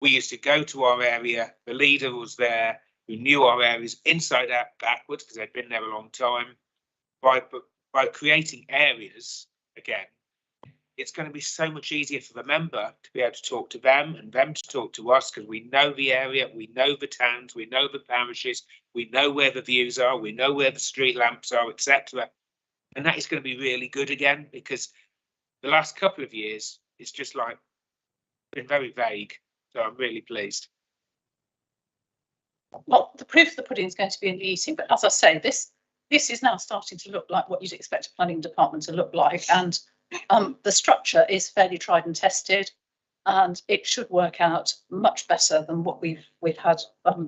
We used to go to our area, the leader was there, who knew our areas inside out, backwards, because they'd been there a long time. By creating areas, again, it's going to be so much easier for the member to be able to talk to them and them to talk to us, because we know the area, we know the towns, we know the parishes, we know where the views are, we know where the street lamps are, etc. And that is going to be really good again, because the last couple of years, it's just like been very vague. So I'm really pleased. Well, the proof of the pudding is going to be in the eating, but as I say, this is now starting to look like what you'd expect a planning department to look like, and the structure is fairly tried and tested, and it should work out much better than what we've had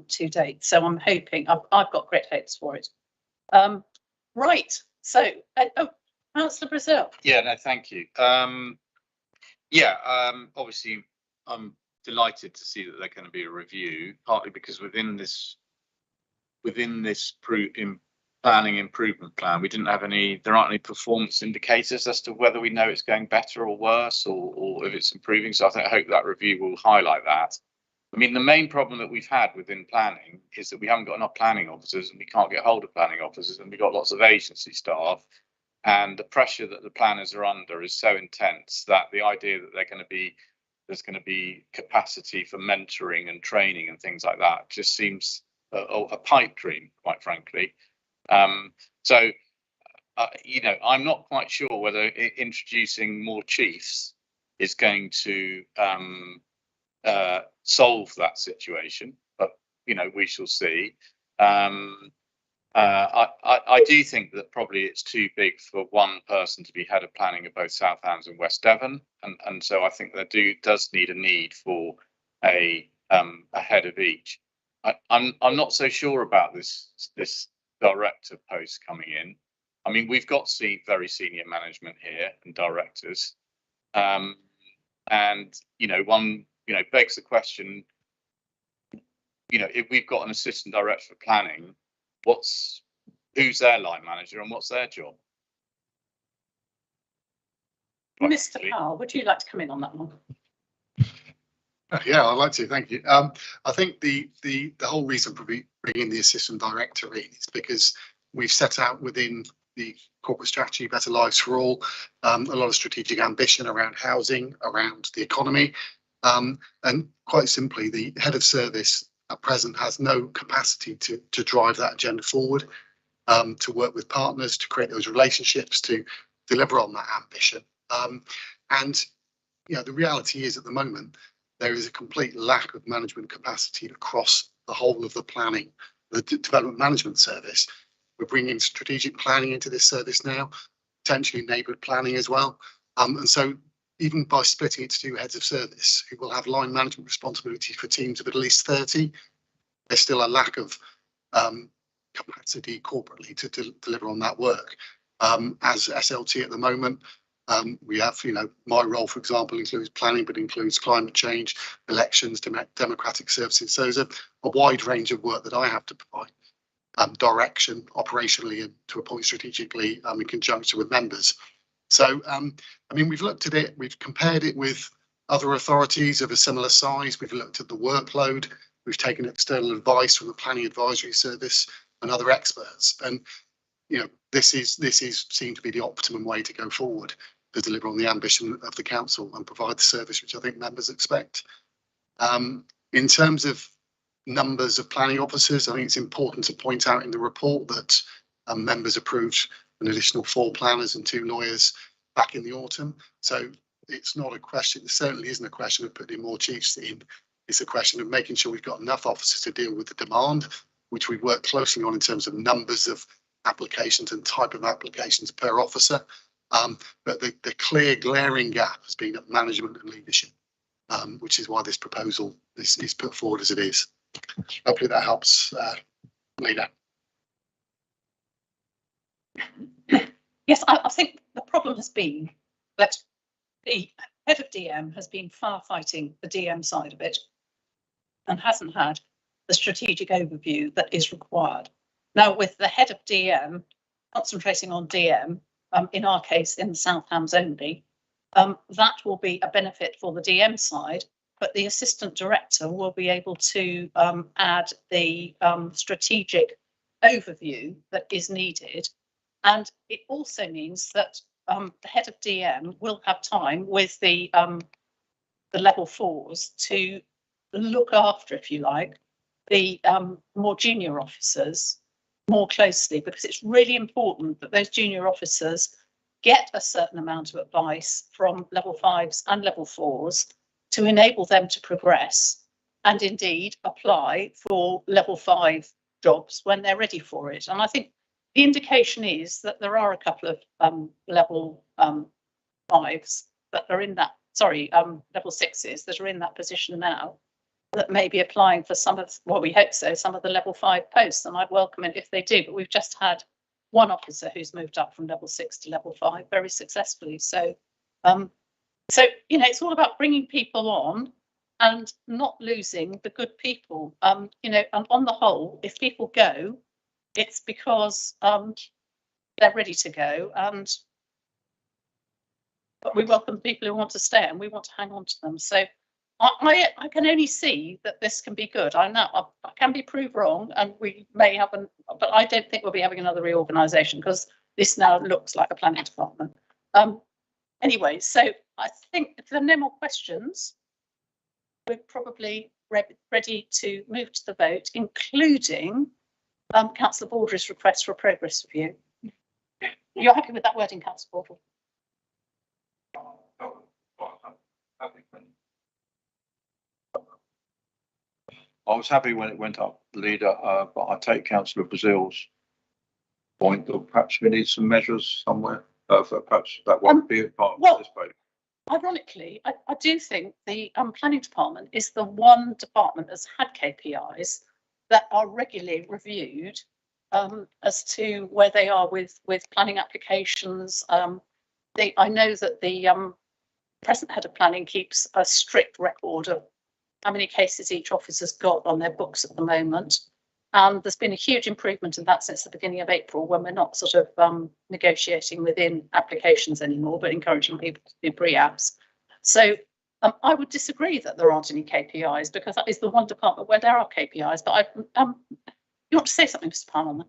to date. So I'm hoping, I've got great hopes for it. Right. So, Councillor Brazil. Yeah, no, thank you. Obviously, I'm delighted to see that there's going to be a review, partly because within this planning improvement plan, we didn't have there aren't any performance indicators as to whether we know it's going better or worse, or if it's improving. So I hope that review will highlight that. I mean, the main problem that we've had within planning is that we haven't got enough planning officers, and we can't get hold of planning officers, and we've got lots of agency staff. And the pressure that the planners are under is so intense that the idea that there's going to be capacity for mentoring and training and things like that just seems a pipe dream, quite frankly. I'm not quite sure whether introducing more chiefs is going to solve that situation, but we shall see. I do think that probably it's too big for one person to be head of planning of both South Hams and West Devon, and so I think there does need a need for a head of each. I'm not so sure about this director post coming in. I mean, we've got very senior management here and directors, and one begs the question. If we've got an assistant director for planning, who's their line manager and what's their job? Mr. Powell, would you like to come in on that one? Yeah, I'd like to. Thank you. I think the whole reason for bringing the assistant director in is because we've set out within the corporate strategy, Better Lives for All, a lot of strategic ambition around housing, around the economy, and quite simply, the head of service at present has no capacity to drive that agenda forward, to work with partners, to create those relationships, to deliver on that ambition. The reality is at the moment, there is a complete lack of management capacity across the whole of the planning, the development management service. We're bringing strategic planning into this service now, potentially neighbourhood planning as well. And so even by splitting it to two heads of service who will have line management responsibility for teams of at least 30, there's still a lack of capacity corporately to deliver on that work. As SLT at the moment, we have, my role, for example, includes planning, but includes climate change, elections, democratic services. So there's a wide range of work that I have to provide direction operationally and to a point strategically in conjunction with members. So, we've looked at it, we've compared it with other authorities of a similar size. We've looked at the workload. We've taken external advice from the Planning Advisory Service and other experts. And, this is seen to be the optimum way to go forward to deliver on the ambition of the council and provide the service which I think members expect. In terms of numbers of planning officers, I think it's important to point out in the report that members approved an additional 4 planners and 2 lawyers back in the autumn. So it's not a question, it certainly isn't a question of putting more chiefs in. It's a question of making sure we've got enough officers to deal with the demand, which we work closely on in terms of numbers of applications and type of applications per officer. But the clear glaring gap has been at management and leadership, which is why this proposal is put forward as it is. Hopefully that helps, Leader. Yes, I think the problem has been that the head of DM has been firefighting the DM side of it and hasn't had the strategic overview that is required. Now, with the head of DM concentrating on DM, in our case, in the South Hams only, that will be a benefit for the DM side, but the assistant director will be able to add the strategic overview that is needed. And it also means that the head of DM will have time with the level 4s to look after, if you like, the more junior officers more closely, because it's really important that those junior officers get a certain amount of advice from level 5s and level 4s to enable them to progress and indeed apply for level 5 jobs when they're ready for it. And I think the indication is that there are a couple of level 5s that are in that, level 6s that are in that position now, that may be applying for some of, well, we hope so, some of the level 5 posts, and I'd welcome it if they do. But we've just had one officer who's moved up from level 6 to level 5 very successfully. So, you know, it's all about bringing people on and not losing the good people. You know, and on the whole, if people go, it's because they're ready to go, but we welcome people who want to stay and we want to hang on to them. So I can only see that this can be good. I know I can be proved wrong, and we may have but I don't think we'll be having another reorganisation, because this now looks like a planning department. Anyway, so I think if there are no more questions, we're probably ready to move to the vote, including Councillor Baldry's request for a progress review. You're happy with that wording, Councillor Baldry? I was happy when it went up, Leader, but I take Councillor Brazil's point that perhaps we need some measures somewhere. Perhaps that won't be a part of this vote. Ironically, I do think the planning department is the one department that's had KPIs that are regularly reviewed as to where they are with planning applications. I know that the present head of planning keeps a strict record of how many cases each officer's got on their books at the moment. And there's been a huge improvement in that since the beginning of April, when we're not sort of negotiating within applications anymore, but encouraging people to do pre-apps. So I would disagree that there aren't any KPIs, because that is the one department where there are KPIs. But you want to say something, Mr. Palmer?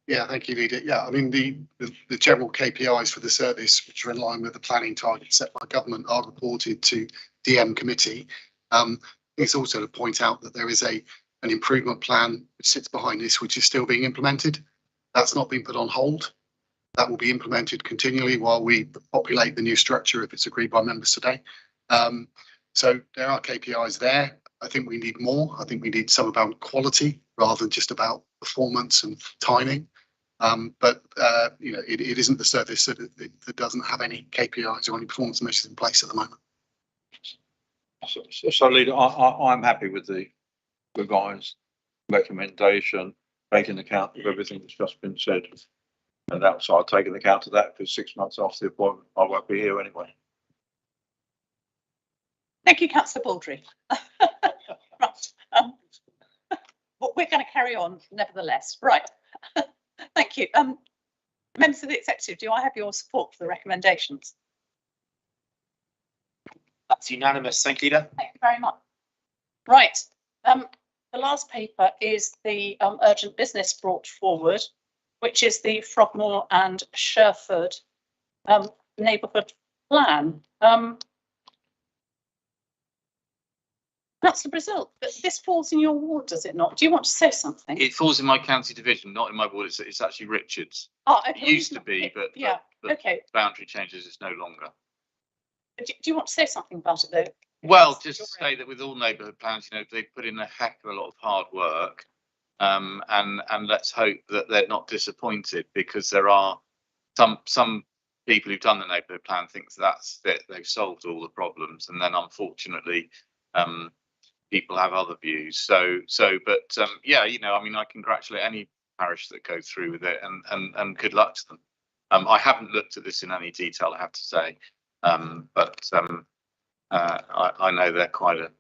Yeah, thank you, Leader. Yeah, I mean, the general KPIs for the service, which are in line with the planning targets set by government, are reported to DM committee. It's also to point out that there is an improvement plan which sits behind this, which is still being implemented. That's not been put on hold. That will be implemented continually while we populate the new structure, if it's agreed by members today. So there are KPIs there. I think we need more. I think we need some about quality rather than just about performance and timing. But you know, it isn't the service that doesn't have any KPIs or any performance measures in place at the moment. So Leader, I'm happy with the guys' recommendation, taking account of everything that's just been said. And outside taking account of that, because 6 months after the appointment, I won't be here anyway. Thank you, Councillor Baldry. Right. But we're going to carry on nevertheless. Right. Thank you. Members of the executive, do I have your support for the recommendations? That's unanimous. Thank you, Leader. Thank you very much. Right. The last paper is the urgent business brought forward, which is the Frogmore and Sherford neighbourhood plan. Councillor Brazil, this falls in your ward, does it not? Do you want to say something? It falls in my county division, not in my ward. It's actually Richards. Oh, okay. It used to be, but yeah, but okay. Boundary changes, it's no longer. Do you want to say something about it though? Well, just to say that with all neighbourhood plans, you know, they put in a heck of a lot of hard work, and let's hope that they're not disappointed, because there are some people who've done the neighbourhood plan think that's it, they've solved all the problems, and then unfortunately, people have other views. But yeah, you know, I mean, I congratulate any parish that go through with it, and good luck to them. I haven't looked at this in any detail, I have to say, but I know they're quite a,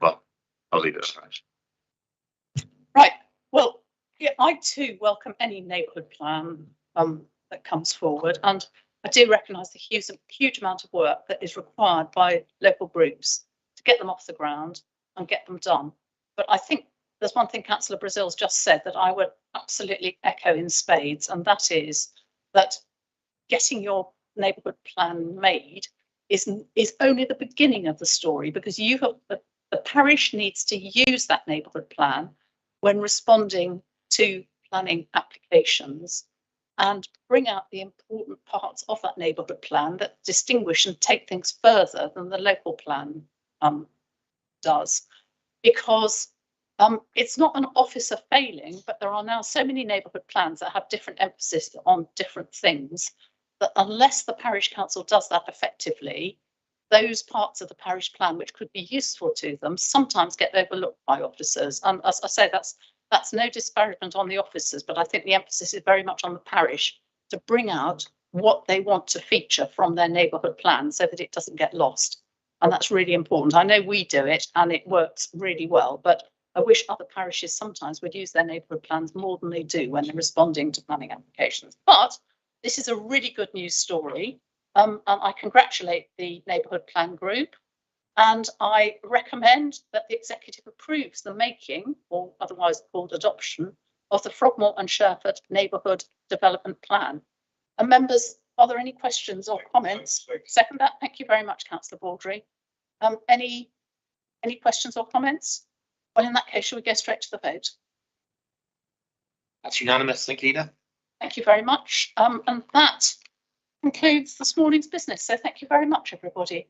well, I'll leave it at that. Right. Well, yeah, I too welcome any neighbourhood plan that comes forward, and I do recognise the huge amount of work that is required by local groups to get them off the ground and get them done. But I think there's one thing Councillor Brazil's just said that I would absolutely echo in spades, and that is that getting your neighbourhood plan made is only the beginning of the story, because you have the parish needs to use that neighbourhood plan when responding to planning applications and bring out the important parts of that neighbourhood plan that distinguish and take things further than the local plan does. Because it's not an officer failing, but there are now so many neighbourhood plans that have different emphasis on different things that unless the parish council does that effectively, those parts of the parish plan which could be useful to them sometimes get overlooked by officers. And as I say, that's no disparagement on the officers, but I think the emphasis is very much on the parish to bring out what they want to feature from their neighbourhood plan so that it doesn't get lost. And that's really important. I know we do it and it works really well, but I wish other parishes sometimes would use their neighbourhood plans more than they do when they're responding to planning applications. But this is a really good news story. And I congratulate the neighbourhood plan group, and I recommend that the executive approves the making, or otherwise called adoption, of the Frogmore and Sherford neighbourhood development plan. And members, are there any questions or comments? Second that. Thank you very much, Councillor Baldry. Any questions or comments? Well, in that case, shall we go straight to the vote? That's unanimous. Thank you, Ida. Thank you very much. And that concludes this morning's business. So thank you very much, everybody.